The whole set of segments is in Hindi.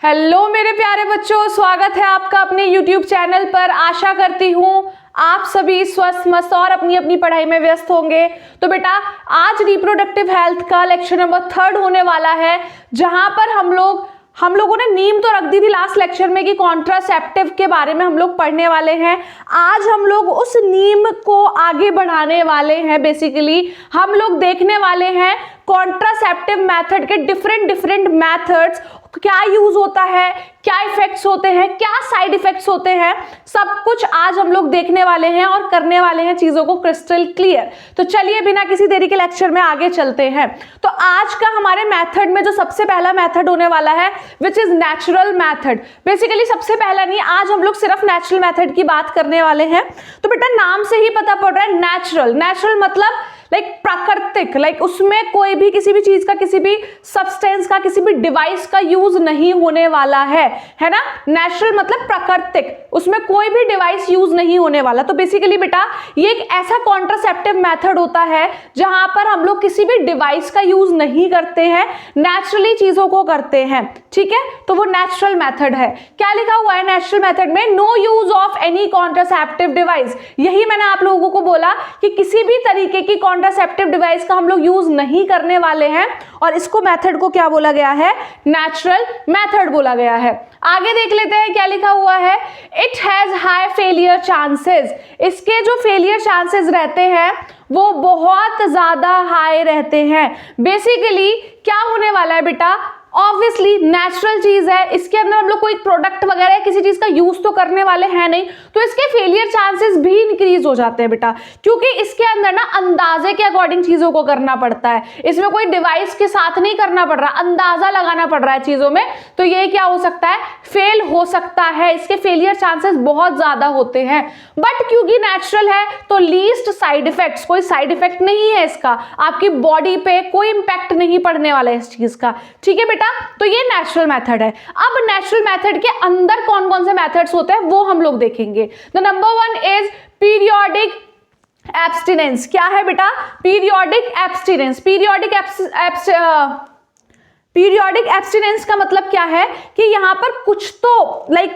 हेलो मेरे प्यारे बच्चों, स्वागत है आपका अपने YouTube चैनल पर। आशा करती हूँ आप सभी स्वस्थ मस्त और अपनी अपनी पढ़ाई में व्यस्त होंगे। तो बेटा आज रिप्रोडक्टिव हेल्थ का लेक्चर नंबर 3 होने वाला है, जहां पर हम लोगों ने नीम तो रख दी थी लास्ट लेक्चर में कि कॉन्ट्रासेप्टिव के बारे में हम लोग पढ़ने वाले हैं। आज हम लोग उस नीम को आगे बढ़ाने वाले हैं। बेसिकली हम लोग देखने वाले हैं कॉन्ट्रासेप्टिव मेथड के डिफरेंट मेथड्स, क्या यूज होता है, क्या इफेक्ट्स होते हैं, क्या साइड इफेक्ट्स होते हैं, सब कुछ आज हम लोग देखने वाले हैं और करने वाले हैं चीजों को क्रिस्टल क्लियर। तो चलिए बिना किसी देरी के लेक्चर में आगे चलते हैं। तो आज का हमारे मेथड में जो सबसे पहला मेथड होने वाला है which is natural method. Basically सबसे पहला नहीं, आज हम लोग सिर्फ नेचुरल मेथड की बात करने वाले हैं। तो बेटा नाम से ही पता पड़ रहा है नेचुरल। नेचुरल मतलब प्राकृतिक, उसमें कोई भी किसी भी चीज का, किसी भी सब्सटेंस का, किसी भी डिवाइस का यूज नहीं होने वाला है ना। नेचुरल मतलब प्राकृतिक, उसमें कोई भी डिवाइस यूज नहीं होने वाला। तो बेसिकली बेटा ये एक ऐसा कॉन्ट्रासेप्टिव मेथड होता है जहां पर हम लोग किसी भी डिवाइस का यूज नहीं करते हैं, नेचुरली चीजों को करते हैं। ठीक है, तो वो नेचुरल मेथड है। क्या लिखा हुआ है नेचुरल मेथड में? No use of any contraceptive device. यही मैंने आप लोगों को बोला कि किसी भी तरीके की कॉन्ट्रासेप्टिव डिवाइस का हम लोग यूज नहीं करने वाले हैं, और इसको मेथड को क्या बोला गया है? नेचुरल मेथड बोला गया है। आगे देख लेते हैं क्या लिखा हुआ है। It has high failure chances. इसके जो फेलियर चांसेस रहते हैं वो बहुत ज्यादा हाई रहते हैं। बेसिकली क्या होने वाला है बेटा? ऑब्वियसली नेचुरल चीज है, इसके अंदर हम लोग कोई प्रोडक्ट वगैरह किसी चीज का यूज तो करने वाले हैं नहीं, तो इसके फेलियर चांसेस भी इंक्रीज हो जाते हैं बेटा, क्योंकि इसके अंदर ना अंदाजे के अकॉर्डिंग चीजों को करना पड़ता है। इसमें कोई डिवाइस के साथ नहीं करना पड़ रहा, अंदाजा लगाना पड़ रहा है चीजों में। तो ये क्या हो सकता है? फेल हो सकता है, इसके फेलियर चांसेस बहुत ज्यादा होते हैं। बट क्योंकि नेचुरल है तो लीस्ट साइड इफेक्ट्स, कोई साइड इफेक्ट नहीं है इसका, आपकी बॉडी पे कोई इंपैक्ट नहीं पड़ने वाला है इस चीज का। ठीक है बेटा, तो ये नेचुरल मेथड है। अब नेचुरल मेथड के अंदर कौन कौन से मेथड्स होते हैं वो हम लोग देखेंगे। The number 1 is periodic abstinence. क्या है बेटा? Periodic abstinence. पीरियोडिक एब्स्टिनेंस का मतलब क्या है कि यहाँ पर कुछ तो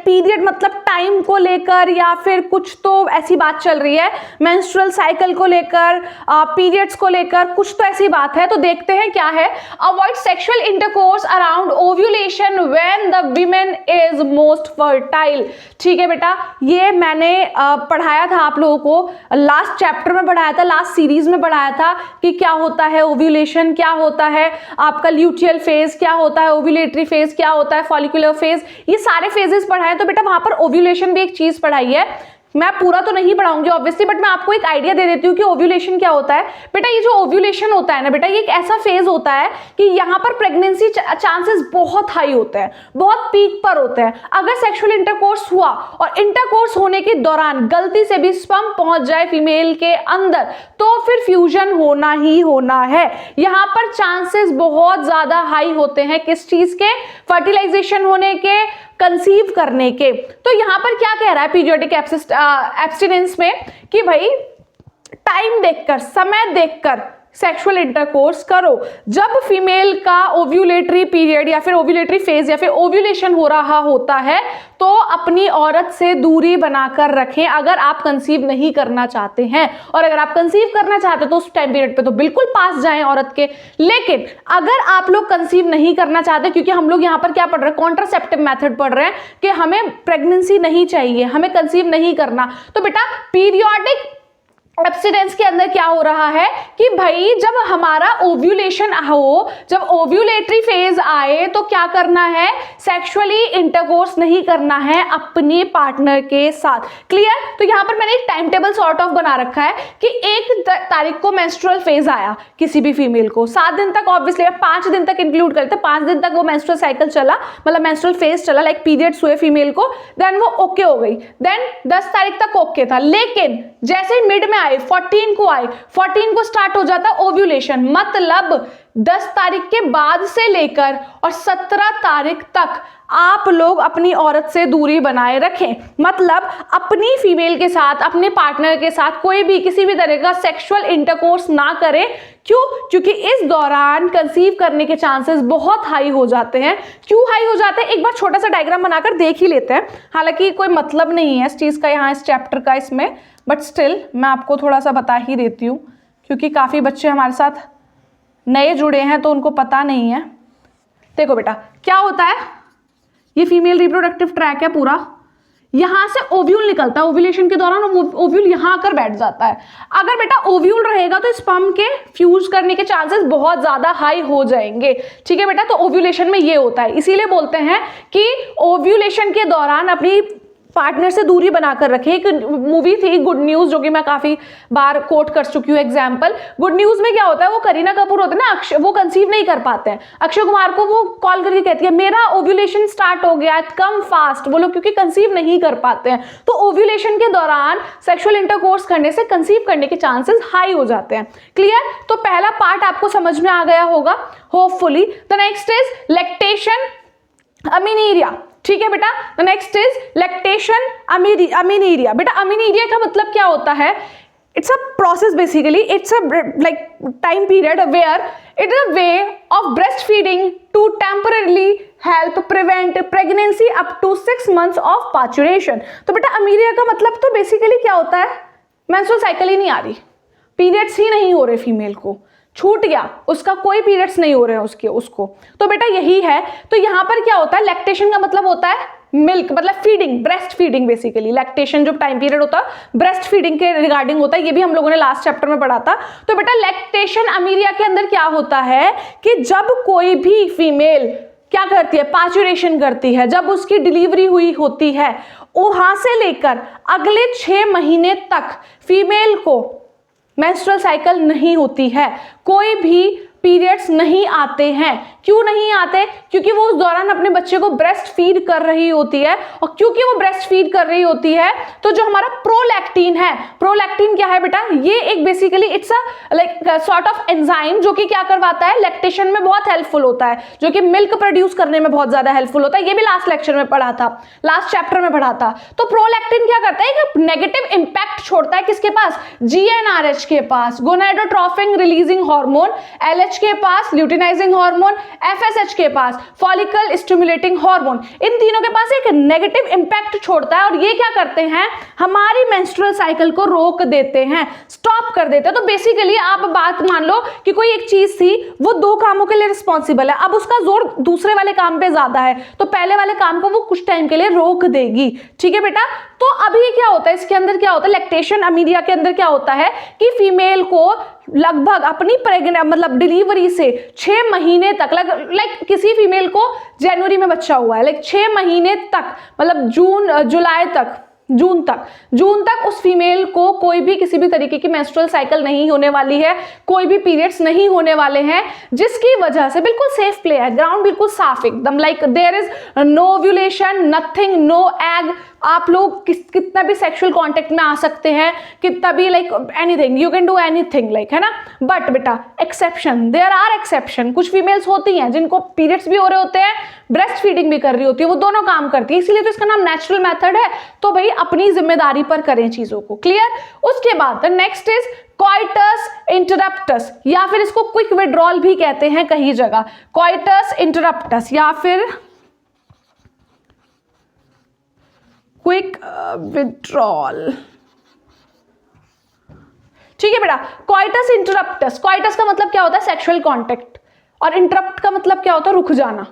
पीरियड मतलब टाइम को लेकर, या फिर कुछ तो ऐसी बात चल रही है मेंस्ट्रुअल साइकिल को लेकर, पीरियड्स को लेकर, कुछ तो ऐसी बात है। तो देखते हैं क्या है। Avoid sexual intercourse around ovulation when the women is most fertile. ठीक है बेटा, ये मैंने पढ़ाया था आप लोगों को, लास्ट चैप्टर में पढ़ाया था, लास्ट सीरीज में पढ़ाया था कि क्या होता है ओव्यूलेशन, क्या होता है आपका ल्यूटियल फेज, क्या होता है ओव्यूलेटरी फेज, क्या होता है फॉलिकुलर फेज, ये सारे फेजेस पढ़ाए। तो बेटा वहां पर ओव्यूलेशन भी एक चीज पढ़ाई है। मैं पूरा तो नहीं पढ़ाऊंगी ऑब्वियसली, बट मैं आपको एक आइडिया दे देती हूँ कि ओव्यूलेशन क्या होता है। बेटा ये जो ओव्यूलेशन होता है ना बेटा, ये एक ऐसा फेज होता है कि यहाँ पर प्रेगनेंसी चांसेस बहुत हाई होते हैं, बहुत पीक पर होते हैं। अगर सेक्सुअल इंटरकोर्स हुआ और इंटरकोर्स होने के दौरान गलती से भी स्पर्म पहुंच जाए फीमेल के अंदर, तो फिर फ्यूजन होना ही होना है। यहाँ पर चांसेस बहुत ज्यादा हाई होते हैं किस चीज के? फर्टिलाइजेशन होने के, कंसीव करने के। तो यहां पर क्या कह रहा है पीरियोडिक एब्स्टिनेंस में कि भाई टाइम देखकर, समय देखकर सेक्सुअल इंटरकोर्स करो। जब फीमेल का ओव्यूलेटरी पीरियड या फिर ओव्यूलेटरी फेज या फिर ओव्यूलेशन हो रहा होता है तो अपनी औरत से दूरी बनाकर रखें अगर आप कंसीव नहीं करना चाहते हैं। और अगर आप कंसीव करना चाहते हैं तो उस टाइम पीरियड पे तो बिल्कुल पास जाएं औरत के। लेकिन अगर आप लोग कंसीव नहीं करना चाहते, क्योंकि हम लोग यहाँ पर क्या पढ़ रहे हैं? कॉन्ट्रासेप्टिव मेथड पढ़ रहे हैं कि हमें प्रेगनेंसी नहीं चाहिए, हमें कंसीव नहीं करना, तो बेटा पीरियोडिक एब्स्टिनेंस के अंदर क्या हो रहा है कि भाई जब हमारा ओव्यूलेशन हो, जब ओव्यूलेटरी फेज आए तो क्या करना है? सेक्सुअली इंटरकोर्स नहीं करना है अपने पार्टनर के साथ। क्लियर? तो यहां पर मैंने एक टाइम टेबल सॉर्ट ऑफ बना रखा है कि 1 तारीख को मेंस्ट्रुअल फेज आया किसी भी फीमेल को, 7 दिन तक, ऑब्वियसली 5 दिन तक इंक्लूड करते हैं, 5 दिन तक वो मेंस्ट्रुअल साइकिल चला, मतलब मेंस्ट्रुअल फेज चला, पीरियड्स हुए फीमेल को, देन वो ओके हो गई, देन 10 तारीख तक ओके था। लेकिन जैसे ही मिड में 14 को स्टार्ट हो जाता ओव्यूलेशन, मतलब 10 तारीख के बाद से लेकर और 17 तारीख तक आप लोग अपनी औरत से दूरी बनाए रखें। मतलब अपनी फीमेल के साथ, अपने पार्टनर के साथ कोई भी किसी भी तरह का सेक्सुअल इंटरकोर्स ना करें। क्यों? क्योंकि इस दौरान कंसीव करने के चांसेस बहुत हाई हो जाते हैं। क्यों हाई हो जाते हैं? एक बार छोटा सा डायग्राम बनाकर देख ही लेते हैं। हालांकि कोई मतलब नहीं है इस चीज़ का यहाँ इस चैप्टर का इसमें, बट स्टिल मैं आपको थोड़ा सा बता ही देती हूँ, क्योंकि काफ़ी बच्चे हमारे साथ नए जुड़े हैं तो उनको पता नहीं है। देखो बेटा, क्या होता है, ये फीमेल रिप्रोडक्टिव ट्रैक है पूरा, यहां से ओव्यूल निकलता है, ओव्यूलेशन के दौरान ओव्यूल यहां आकर बैठ जाता है। अगर बेटा ओव्यूल रहेगा तो स्पर्म के फ्यूज करने के चांसेस बहुत ज्यादा हाई हो जाएंगे। ठीक है बेटा, तो ओव्यूलेशन में ये होता है, इसीलिए बोलते हैं कि ओव्यूलेशन के दौरान अपनी पार्टनर से दूरी बनाकर रखें। एक मूवी थी गुड न्यूज, जो कि मैं काफी बार कोट कर चुकी हूँ एग्जाम्पल। गुड न्यूज में क्या होता है, वो करीना कपूर होते हैं ना, अक्षय, वो कंसीव नहीं कर पाते हैं। अक्षय कुमार को वो कॉल करके कहती है मेरा ओव्यूलेशन स्टार्ट हो गया, कम फास्ट, वो लोग क्योंकि कंसीव नहीं कर पाते हैं। तो ओव्यूलेशन के दौरान सेक्सुअल इंटरकोर्स करने से कंसीव करने के चांसेस हाई हो जाते हैं। क्लियर? तो पहला पार्ट आपको समझ में आ गया होगा hopefully. The next is lactation amenorrhea. ठीक है बेटा, the next is lactation amenorrhea. बेटा अमीनीरिया का मतलब क्या होता है? It's a process, basically it's a like time period where it is a way of breast feeding to temporarily help prevent pregnancy up to 6 months of parturition. तो बेटा अमीनिया का मतलब तो बेसिकली क्या होता है, मेंस्ट्रुअल साइकिल ही नहीं आ रही, पीरियड्स ही नहीं हो रहे, फीमेल को छूट गया, उसका कोई पीरियड्स नहीं हो रहे हैं उसको। तो बेटा यही है। तो यहाँ पर क्या होता है, लैक्टेशन का मतलब होता है मिल्क, मतलब feeding, breast feeding basically. Lactation जो टाइम पीरियड होता है ब्रेस्ट फीडिंग के रिगार्डिंग होता है, ये भी हम लोगों ने लास्ट चैप्टर में पढ़ा था। तो बेटा लैक्टेशन अमीरिया के अंदर क्या होता है कि जब कोई भी फीमेल क्या करती है, पार्चुरेशन करती है, जब उसकी डिलीवरी हुई होती है, वहां से लेकर अगले 6 महीने तक फीमेल को मेंस्ट्रुअल साइकिल नहीं होती है, कोई भी पीरियड्स नहीं आते हैं। क्यों नहीं आते? क्योंकि वो उस दौरान अपने बच्चे को ब्रेस्ट फीड कर रही होती है, और क्योंकि वो ब्रेस्ट फीड कर रही होती है तो जो हमारा प्रोलैक्टिन है, प्रोलैक्टिन क्या है बेटा, ये एक basically it's a like sort of enzyme जो कि क्या करवाता है, लैक्टेशन में बहुत हेल्पफुल होता है, जो कि मिल्क प्रोड्यूस करने में बहुत ज्यादा हेल्पफुल होता है। ये भी लास्ट लेक्चर में पढ़ा था, लास्ट चैप्टर में पढ़ा था। तो प्रोलैक्टिन क्या करता है, एक नेगेटिव इंपैक्ट छोड़ता है किसके पास, GnRH के पास, गोनाडोट्रोपिन रिलीजिंग हार्मोन, LH के पास ल्यूटिनाइजिंग हार्मोन, FSH के पास फॉलिकल स्टिमुलेटिंग हार्मोन। इन तीनों के पास एक नेगेटिव इंपैक्ट छोड़ता है, और ये क्या करते हैं, हमारी मेंस्ट्रुअल साइकिल को रोक देते हैं, स्टॉप कर देते हैं। तो बेसिकली आप बात मान लो कि कोई एक चीज थी, वो 2 कामों के लिए रिस्पॉन्सिबल है, अब उसका जोर दूसरे वाले काम पे ज्यादा है, तो पहले वाले काम को वो कुछ टाइम के लिए रोक देगी। ठीक है बेटा, तो अभी क्या होता है, इसके अंदर क्या होता है, लैक्टेशन अमीरिया के अंदर क्या होता है कि फीमेल को लगभग अपनी मतलब डिलीवरी से 6 महीने तक, लाइक किसी फीमेल को जनवरी में बच्चा हुआ है, लाइक 6 महीने तक, मतलब जून तक उस फीमेल को कोई भी किसी भी तरीके की मेंस्ट्रुअल साइकिल नहीं होने वाली है, कोई भी पीरियड्स नहीं होने वाले हैं, जिसकी वजह से बिल्कुल सेफ प्ले है, ग्राउंड बिल्कुल साफ एकदम, like there is no ovulation, nothing, no egg, आप लोग कितना भी सेक्सुअल कांटेक्ट में आ सकते हैं, कितना भी like anything, you can do anything, like, है ना। बट बेटा एक्सेप्शन, देयर आर एक्सेप्शन, कुछ फीमेल्स होती हैं जिनको पीरियड्स भी हो रहे होते हैं, ब्रेस्ट फीडिंग भी कर रही होती है, वो दोनों काम करती है, इसीलिए तो इसका नाम नेचुरल मेथड है। तो भाई अपनी जिम्मेदारी पर करें चीजों को। क्लियर? उसके बाद नेक्स्ट इज कॉइटस इंटरप्टस, या फिर इसको क्विक विड्रॉल भी कहते हैं कई जगह, कॉइटस इंटरप्टस या फिर क्विक विड्रॉल। ठीक है बेटा, कॉइटस इंटरप्टस, कॉइटस का मतलब क्या होता है, सेक्सुअल कांटेक्ट, और इंटरप्ट का मतलब क्या होता है, रुक जाना,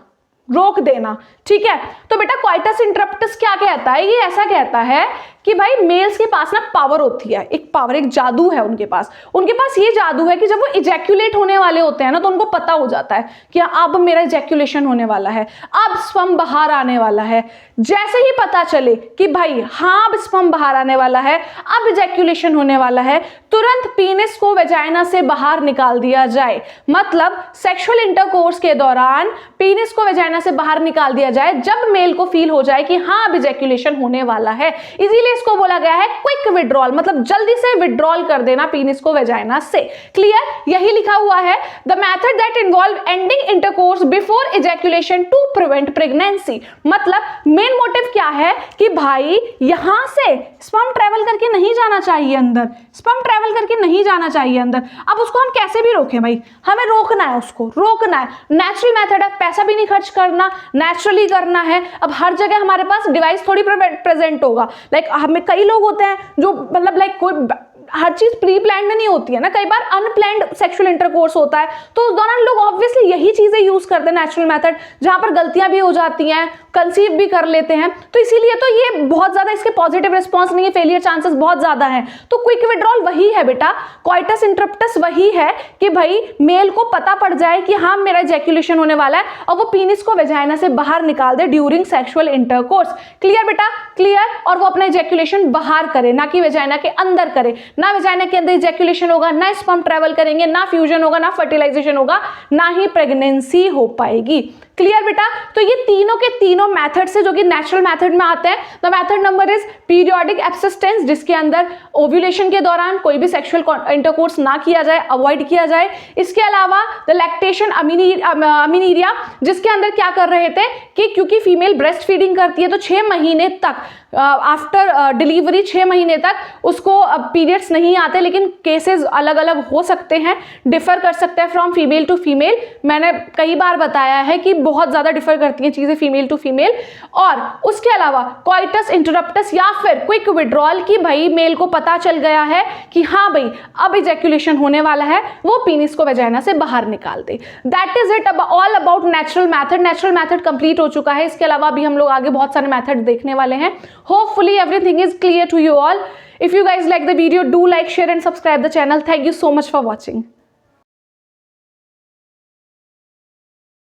रोक देना। ठीक है, तो बेटा कॉइटस इंटरप्टस क्या कहता है, ये ऐसा कहता है कि भाई मेल्स के पास ना पावर होती है, एक पावर, एक जादू है उनके पास ये जादू है कि जब वो इजैक्यूलेट होने वाले होते हैं ना, तो उनको पता हो जाता है कि अब मेरा इजैक्यूलेशन होने वाला है, अब स्पर्म बाहर आने वाला है। जैसे ही पता चले कि भाई हाँ अब स्पर्म बाहर आने वाला है, अब इजैक्यूलेशन होने वाला है, तुरंत पीनिस को वेजाइना से बाहर निकाल दिया जाए। मतलब सेक्सुअल इंटरकोर्स के दौरान पीनिस को वेजाइना से बाहर निकाल दिया जाए जब मेल को फील हो जाए कि हाँ अब इजैक्यूलेशन होने वाला है। इसीलिए इसको बोला गया है क्विक विड्रॉल, मतलब जल्दी से विड्रॉल कर देना पीनिस को वेजाइना से। क्लियर? यही लिखा हुआ है, the method that involve ending intercourse before ejaculation to prevent pregnancy. मतलब मेन मोटिव क्या है कि भाई यहां से स्पर्म ट्रेवल करके नहीं जाना चाहिए अंदर, स्पर्म ट्रेवल करके नहीं जाना चाहिए अंदर। अब उसको हम कैसे भी रोकें भाई, हमें रोकना है, उसको रोकना है। नेचुरल मेथड है, पैसा भी नहीं खर्च करना, नेचुरली करना है। अब हर जगह हमारे पास डिवाइस थोड़ी प्रेजेंट होगा, लाइक हमें कई लोग होते हैं जो मतलब लाइक कोई हर चीज प्री प्लान्ड नहीं होती है ना, कई बार अनप्लान्ड सेक्सुअल इंटरकोर्स होता है, तो उस दौरान लोग ऑब्वियसली यही चीजें यूज करते हैं नेचुरल मेथड, जहां पर गलतियां भी हो जाती हैं, कंसीव भी कर लेते हैं। तो इसीलिए तो ये बहुत ज्यादा इसके पॉजिटिव रिस्पॉन्स नहीं है, फेलियर चांसेस बहुत ज्यादा हैं। तो क्विक विड्रॉल वही है बेटा, कॉइटस इंटरप्टस वही है कि भाई मेल को पता पड़ जाए कि हाँ मेरा इजैक्यूलेशन होने वाला है और वो पीनिस को वेजाइना से बाहर निकाल दे ड्यूरिंग सेक्सुअल इंटरकोर्स। क्लियर बेटा? क्लियर? और वो अपना इजैक्यूलेशन बाहर करे, ना कि वेजाइना के अंदर करे। ना वेजाइना के अंदर इजैक्यूलेशन होगा, ना स्पर्म ट्रेवल करेंगे, ना फ्यूजन होगा, ना फर्टिलाइजेशन होगा, ना ही प्रेगनेंसी हो पाएगी। क्लियर बेटा? तो ये तीनों के तीनों मेथड से जो कि नेचुरल मेथड में आते हैं। The method number is periodic abstinence, जिसके अंदर ओव्यूलेशन के दौरान कोई भी सेक्सुअल इंटरकोर्स ना किया जाए, अवॉइड किया जाए। इसके अलावा द लैक्टेशन अमीनीरिया, जिसके अंदर क्या कर रहे थे कि क्योंकि फीमेल ब्रेस्ट फीडिंग करती है तो 6 महीने तक आफ्टर डिलीवरी 6 महीने तक उसको पीरियड्स नहीं आते, लेकिन केसेस अलग अलग हो सकते हैं, डिफर कर सकते हैं फ्रॉम फीमेल टू फीमेल। मैंने कई बार बताया है कि बहुत ज्यादा डिफर करती हैं चीजें फीमेल टू फीमेल। और उसके अलावा कॉइटस इंटरप्टस या फिर क्विक विड्रॉल की भाई मेल को पता चल गया है कि हाँ भाई अब इजैक्यूलेशन होने वाला है, वो पीनिस को वेजाइना से बाहर निकाल दे। That is it all about natural method. Natural method complete हो चुका है, इसके अलावा भी हम लोग आगे बहुत सारे मेथड देखने वाले हैं। Hopefully everything is clear to you all. If you guys like the video, do like, share and subscribe the channel. Thank you so much for watching.